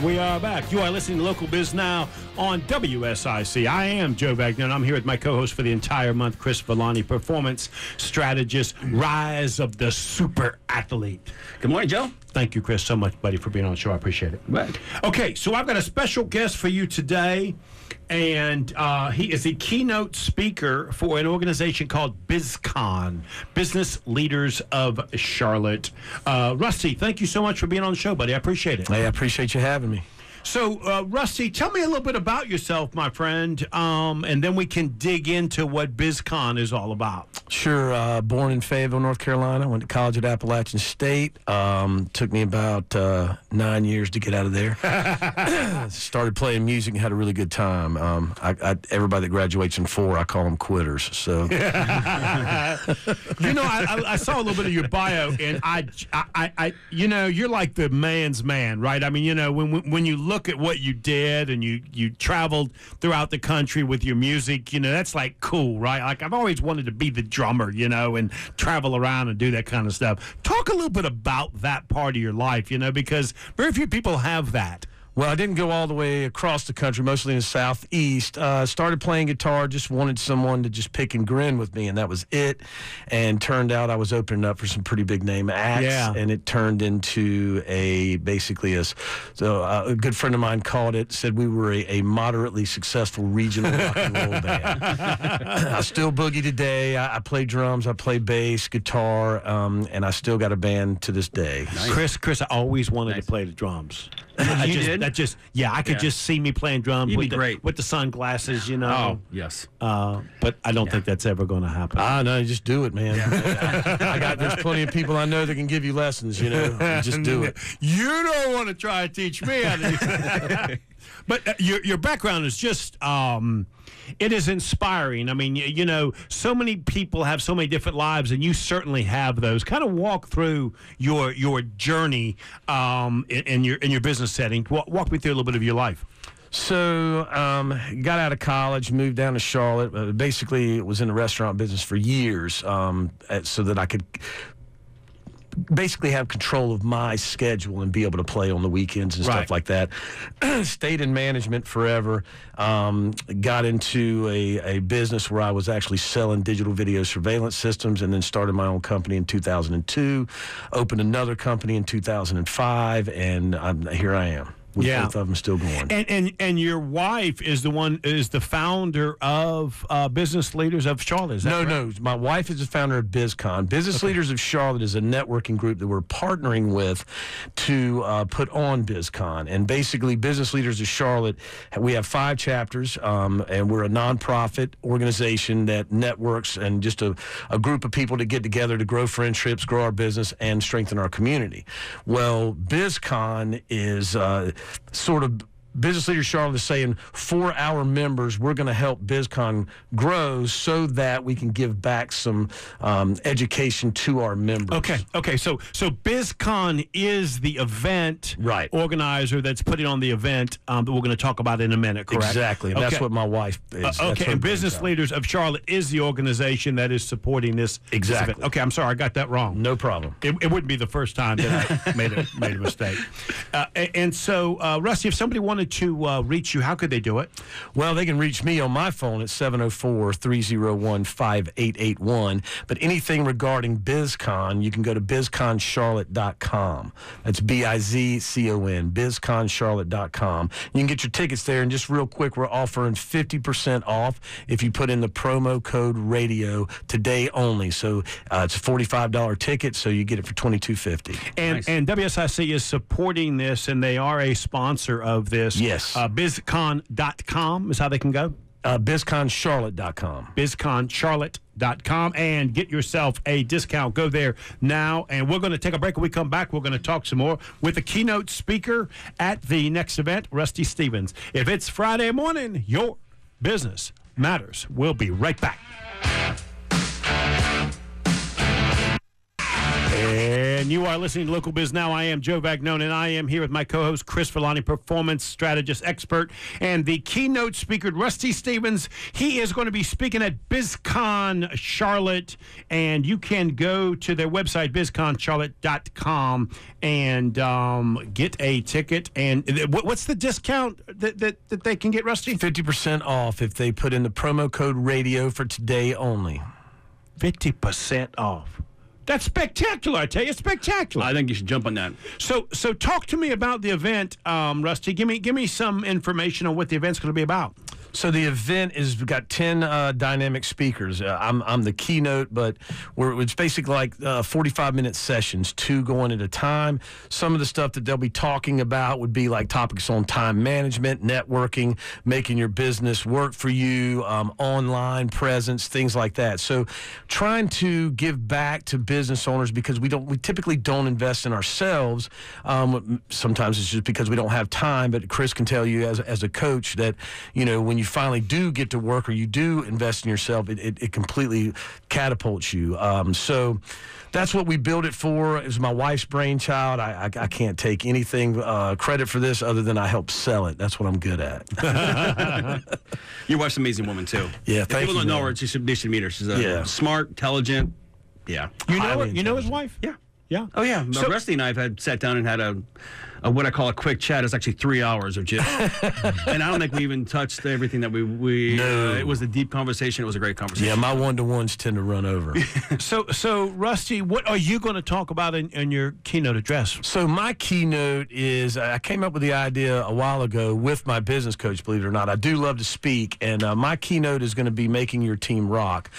And we are back. You are listening to Local Biz Now on WSIC. I am Joe Vagnone. I'm here with my co-host for the entire month, Chris Villani, performance strategist, rise of the super athlete. Good morning, Joe. Thank you, Chris, so much, buddy, for being on the show. I appreciate it. Right. Okay, so I've got a special guest for you today, and he is a keynote speaker for an organization called BizCon, Business Leaders of Charlotte. Rusty, thank you so much for being on the show, buddy. I appreciate it. Hey, I appreciate you having me. So, Rusty, tell me a little bit about yourself, my friend, and then we can dig into what BizCon is all about. Sure. Born in Fayetteville, North Carolina. Went to college at Appalachian State. Took me about 9 years to get out of there. Started playing music and had a really good time. Everybody that graduates in 4, I call them quitters. So, you know, I saw a little bit of your bio, and I you know, you're like the man's man, right? I mean, you know, when you look at what you did and you traveled throughout the country with your music, you know, that's like cool, right? Like I've always wanted to be the drummer, you know, and travel around and do that kind of stuff. Talk a little bit about that part of your life, you know, because very few people have that. well, I didn't go all the way across the country, mostly in the southeast. Started playing guitar, just wanted someone to just pick and grin with me, and that was it. And turned out I was opening up for some pretty big name acts, and it turned into basically a good friend of mine said we were a moderately successful regional rock and roll band. I still boogie today. I play drums, I play bass, guitar, and I still got a band to this day. Nice. Chris, I always wanted to play the drums. I could just see me playing drums with the sunglasses, you know. Oh, yes. But I don't think that's ever going to happen. No, just do it, man. There's plenty of people I know that can give you lessons, you know. Just do it. You don't want to try to teach me how to do that. But your background is just, it is inspiring. I mean, you know, so many people have so many different lives, and you certainly have those. Kind of walk through your journey in your business setting. Walk me through a little bit of your life. So, got out of college, moved down to Charlotte. Basically, was in the restaurant business for years, so that I could basically have control of my schedule and be able to play on the weekends and stuff like that. Stayed in management forever. Got into a business where I was actually selling digital video surveillance systems, and then started my own company in 2002, opened another company in 2005, and here I am. With both of them still going. And your wife is the founder of Business Leaders of Charlotte, is that correct? No. My wife is the founder of BizCon. Business Leaders of Charlotte is a networking group that we're partnering with to put on BizCon. And basically, Business Leaders of Charlotte, we have 5 chapters, and we're a nonprofit organization that networks and just a group of people to get together to grow friendships, grow our business, and strengthen our community. Well, BizCon is sort of Business Leaders Charlotte is saying, for our members, we're going to help BizCon grow so that we can give back some education to our members. Okay. So BizCon is the event organizer that's putting on the event that we're going to talk about in a minute, correct? Exactly. That's what my wife is. And Business Leaders of Charlotte is the organization that is supporting this. Exactly. This event. Okay, I'm sorry, I got that wrong. No problem. It wouldn't be the first time that I made a mistake. And so, Rusty, if somebody wanted to reach you, how could they do it? Well, they can reach me on my phone at 704-301-5881. But anything regarding BizCon, you can go to bizconcharlotte.com. That's BIZCON, bizconcharlotte.com. You can get your tickets there. And just real quick, we're offering 50% off if you put in the promo code radio today only. So it's a $45 ticket, so you get it for $22.50. And WSIC is supporting this, and they are a sponsor of this. Yes. BizCon.com is how they can go? BizConCharlotte.com. BizConCharlotte.com, and get yourself a discount. Go there now, and we're going to take a break. When we come back, we're going to talk some more with the keynote speaker at the next event, Rusty Stevens. If it's Friday morning, your business matters. We'll be right back. And you are listening to Local Biz Now. I am Joe Vagnone, and I am here with my co-host, Chris Villani, performance strategist expert, and the keynote speaker, Rusty Stevens. He is going to be speaking at BizCon Charlotte, and you can go to their website, bizconcharlotte.com, and get a ticket. And what's the discount that they can get, Rusty? 50% off if they put in the promo code radio for today only. 50% off. That's spectacular, I tell you. Spectacular. I think you should jump on that. So talk to me about the event, Rusty. Give me some information on what the event's going to be about. So the event is, we've got 10 dynamic speakers. I'm the keynote, but it's basically like 45-minute sessions, 2 going at a time. Some of the stuff that they'll be talking about would be like topics on time management, networking, making your business work for you, online presence, things like that. So trying to give back to business owners, because we typically don't invest in ourselves. Sometimes it's just because we don't have time, but Chris can tell you as a coach that, you know, when you finally do get to work or you do invest in yourself, it completely catapults you. So that's what we built it for. It was my wife's brainchild. I can't take anything credit for this other than I helped sell it. That's what I'm good at. Your wife's an amazing woman, too. Yeah, thank you. People don't know her. They should meet her. She's smart, intelligent. Yeah. You know her? You know his wife? Yeah. Yeah. Oh, yeah. So, Rusty and I have sat down and had a what I call a quick chat. It's actually 3 hours of just, and I don't think we even touched everything that we No. It was a deep conversation. It was a great conversation. Yeah, my one-to-ones tend to run over. So Rusty, what are you going to talk about in your keynote address? So my keynote is, I came up with the idea a while ago with my business coach, believe it or not. I do love to speak, and my keynote is going to be making your team rock.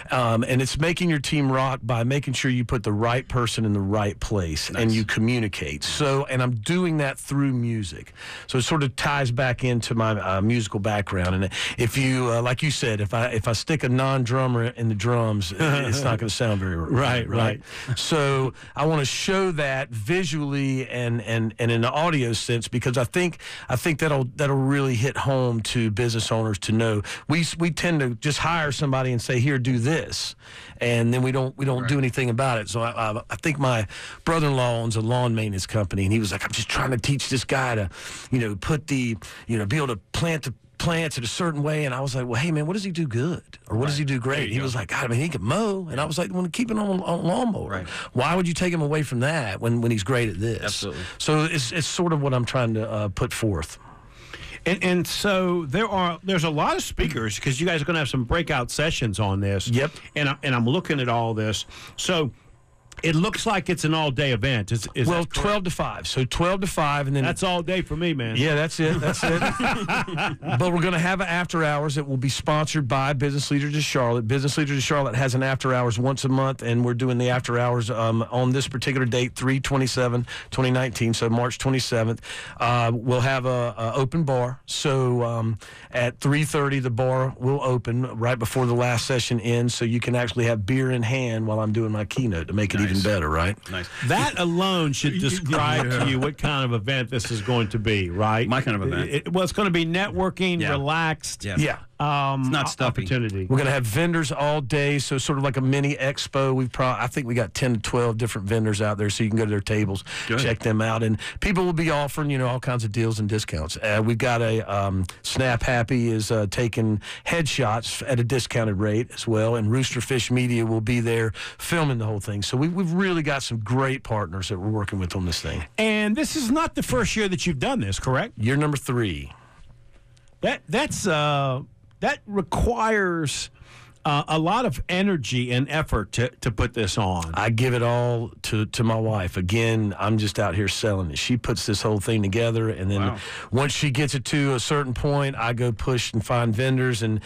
And it's making your team rock by making sure you put the right person in the right place. Nice. And you communicate. So, and I'm doing that through music. So it sort of ties back into my musical background. And if you, like you said, if I stick a non-drummer in the drums, it's not going to sound very right. So I want to show that visually and in an audio sense, because I think that'll really hit home to business owners to know. We tend to just hire somebody and say, here, do this, and then we don't do anything about it. So I think my brother-in-law owns a lawn maintenance company, and he was like, I'm just trying to teach this guy to, put the, be able to plant the plants in a certain way. And I was like, well, hey, man, what does he do good? Or what does he do great? He was like, God, I mean, he can mow. And I was like, well, keep it on lawnmower. Right. Why would you take him away from that when he's great at this? Absolutely. So it's sort of what I'm trying to put forth. And so there's a lot of speakers, because you guys are going to have some breakout sessions on this. Yep. And I'm looking at all this. So it looks like it's an all-day event. Is well, 12 to 5. So 12 to 5, and then that's all day for me, man. Yeah, that's it. But we're going to have an after hours that will be sponsored by Business Leaders of Charlotte. Business Leaders of Charlotte has an after hours once a month, and we're doing the after hours on this particular date, 3/27/2019. So March 27th. We'll have a open bar. So at 3:30, the bar will open right before the last session ends, so you can actually have beer in hand while I'm doing my keynote to make it even better, right? Nice. That alone should describe to you what kind of event this is going to be, right? My kind of event. It's going to be networking, relaxed. Yeah. It's not stuffy. Opportunity. We're going to have vendors all day, so sort of like a mini expo. I think we got 10 to 12 different vendors out there, so you can go to their tables, check them out, and people will be offering, all kinds of deals and discounts. We've got a Snap Happy is taking headshots at a discounted rate as well, and Roosterfish Media will be there filming the whole thing. So we've really got some great partners that we're working with on this thing. And this is not the first year that you've done this, correct? Year number 3. That requires a lot of energy and effort to put this on. I give it all to my wife. Again, I'm just out here selling it. She puts this whole thing together, and then once she gets it to a certain point, I go push and find vendors, and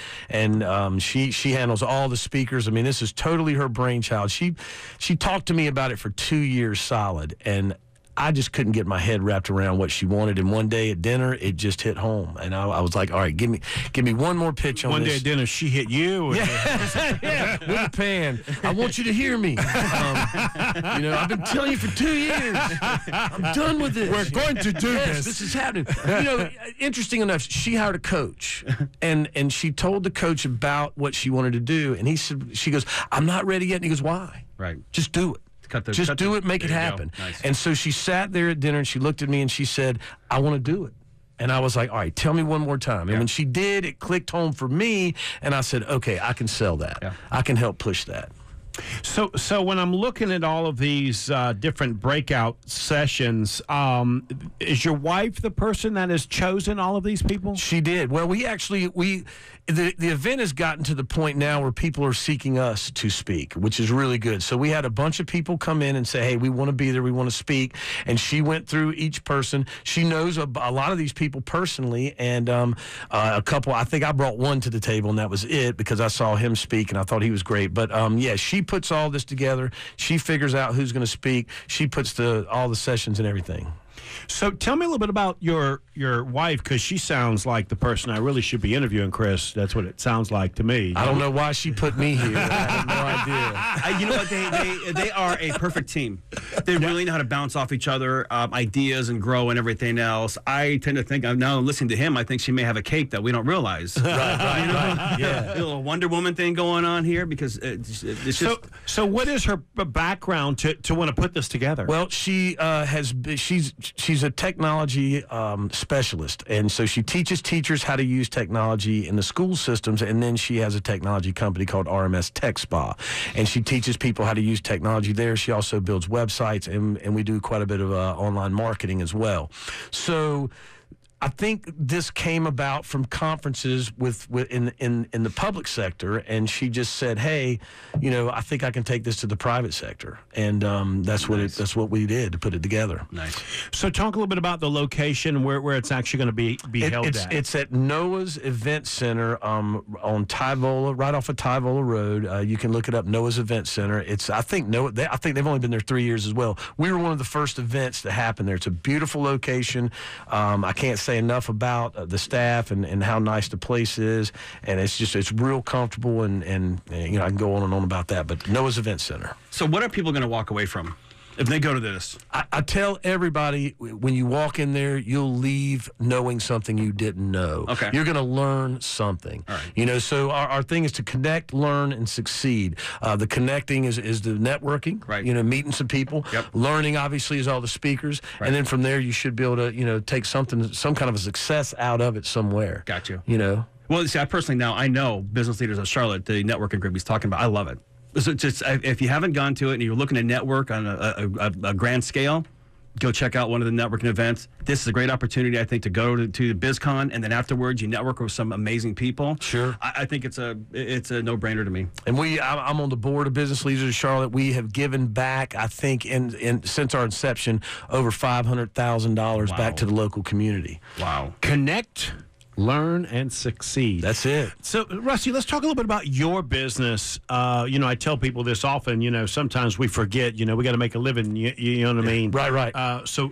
she handles all the speakers. I mean, this is totally her brainchild. She talked to me about it for 2 years solid, and I just couldn't get my head wrapped around what she wanted. And one day at dinner, it just hit home. And I was like, all right, give me one more pitch on this. One day at dinner, she hit you? Yeah, with a pan. I want you to hear me. I've been telling you for 2 years. I'm done with this. We're going to do this. This is happening. Interesting enough, she hired a coach. And she told the coach about what she wanted to do. And she goes, I'm not ready yet. And he goes, why? Right. Just do it. Just do it, make it happen. Nice. And so she sat there at dinner and she looked at me and she said, I want to do it. And I was like, all right, tell me one more time. And when she did, it clicked home for me. And I said, okay, I can sell that. Yeah. I can help push that. So when I'm looking at all of these different breakout sessions, is your wife the person that has chosen all of these people? She did. Well, the event has gotten to the point now where people are seeking us to speak, which is really good. So we had a bunch of people come in and say, hey, we want to be there, we want to speak. And she went through each person. She knows a lot of these people personally, and a couple, I think I brought one to the table, and that was it, because I saw him speak, and I thought he was great. But, yeah, she puts all this together. She figures out who's going to speak. She puts all the sessions and everything. So tell me a little bit about your wife, because she sounds like the person I really should be interviewing, Chris. That's what it sounds like to me. I don't know why she put me here. I have no idea. You know what? They are a perfect team. They really know how to bounce off each other, ideas, and grow and everything else. I tend to think, now listening to him, I think she may have a cape that we don't realize. Right. Yeah. A little Wonder Woman thing going on here, because it's just... So what is her background to want to put this together? Well, she's a technology specialist, and so she teaches teachers how to use technology in the school systems, and then she has a technology company called RMS Tech Spa, and she teaches people how to use technology there. She also builds websites, and we do quite a bit of online marketing as well. So I think this came about from conferences in the public sector, and she just said, "Hey, I think I can take this to the private sector," and that's what we did to put it together. Nice. So talk a little bit about the location where it's actually going to be held at. It's at Noah's Event Center on Tyvola, right off of Tyvola Road. You can look it up, Noah's Event Center. I think they've only been there 3 years as well. We were one of the first events to happen there. It's a beautiful location. I can't say enough about the staff and how nice the place is, and it's real comfortable, and I can go on and on about that, but Noah's Event Center. So what are people going to walk away from if they go to this? I tell everybody, when you walk in there, you'll leave knowing something you didn't know. Okay. You're going to learn something. All right. So our thing is to connect, learn, and succeed. The connecting is the networking, right? Meeting some people. Yep. Learning, obviously, is all the speakers. Right. And then from there, you should be able to, take some kind of a success out of it somewhere. Got you. Well, see, I know Business Leaders of Charlotte, the networking group he's talking about. I love it. So just if you haven't gone to it and you're looking to network on a grand scale, go check out one of the networking events. This is a great opportunity, I think, to go to BizCon, and then afterwards you network with some amazing people. Sure. I think it's a no-brainer to me. And I'm on the board of Business Leaders of Charlotte. We have given back, I think, since our inception, over $500,000 back to the local community. Wow. Connect, learn, and succeed. That's it. So, Rusty, let's talk a little bit about your business. I tell people this often, sometimes we forget, we got to make a living, you know what I mean? Right. So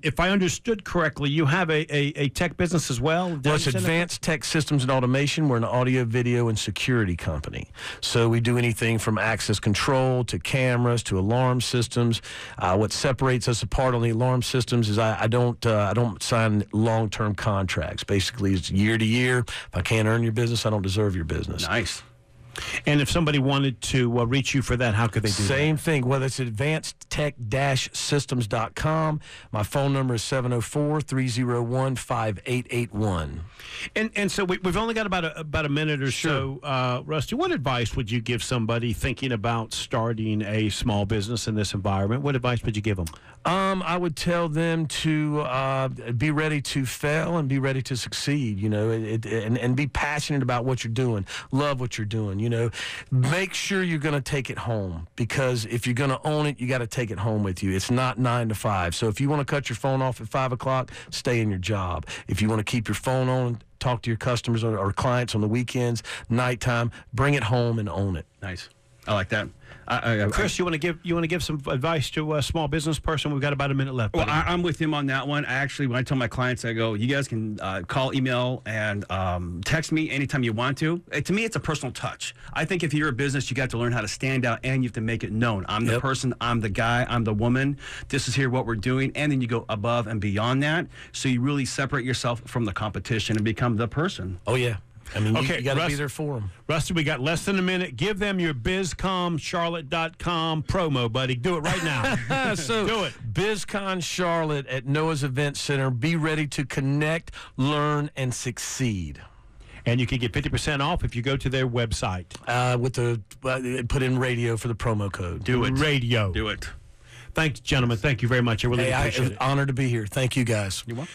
if I understood correctly, you have a tech business as well? Well, it's Advanced Tech Systems and Automation. We're an audio, video, and security company. So we do anything from access control to cameras to alarm systems. What separates us apart on the alarm systems is I don't sign long-term contracts. Basically, it's year to year. If I can't earn your business, I don't deserve your business. Nice. And if somebody wanted to reach you for that, how could they do that? Same thing, whether it's advancedtech-systems.com. My phone number is 704-301-5881. And so we've only got about a minute or so. Rusty, what advice would you give somebody thinking about starting a small business in this environment? What advice would you give them? I would tell them to be ready to fail and be ready to succeed, and be passionate about what you're doing. Love what you're doing, Make sure you're going to take it home, because if you're going to own it, you got to take it home with you. It's not 9 to 5. So if you want to cut your phone off at 5 o'clock, stay in your job. If you want to keep your phone on, talk to your customers or clients on the weekends, nighttime, bring it home and own it. Nice. I like that. Chris, you want to give some advice to a small business person? We've got about a minute left. Well, I'm with him on that one. When I tell my clients, I go, you guys can call, email, and text me anytime you want to. To me, it's a personal touch. I think if you're a business, you got to learn how to stand out, and you have to make it known. I'm the person, I'm the guy, I'm the woman. This is here what we're doing, and then you go above and beyond that. So you really separate yourself from the competition and become the person. Oh, yeah. I mean, Okay, you got to Russ- be there for them. Rusty, we got less than a minute. Give them your bizcomcharlotte.com promo, buddy. Do it right now. So Do it. BizCon Charlotte at Noah's Event Center. Be ready to connect, learn, and succeed. And you can get 50% off if you go to their website. With the put in radio for the promo code. Do it. Radio. Do it. Thanks, gentlemen. Thank you very much. I really appreciate I'm it. honored to be here. Thank you, guys. You want?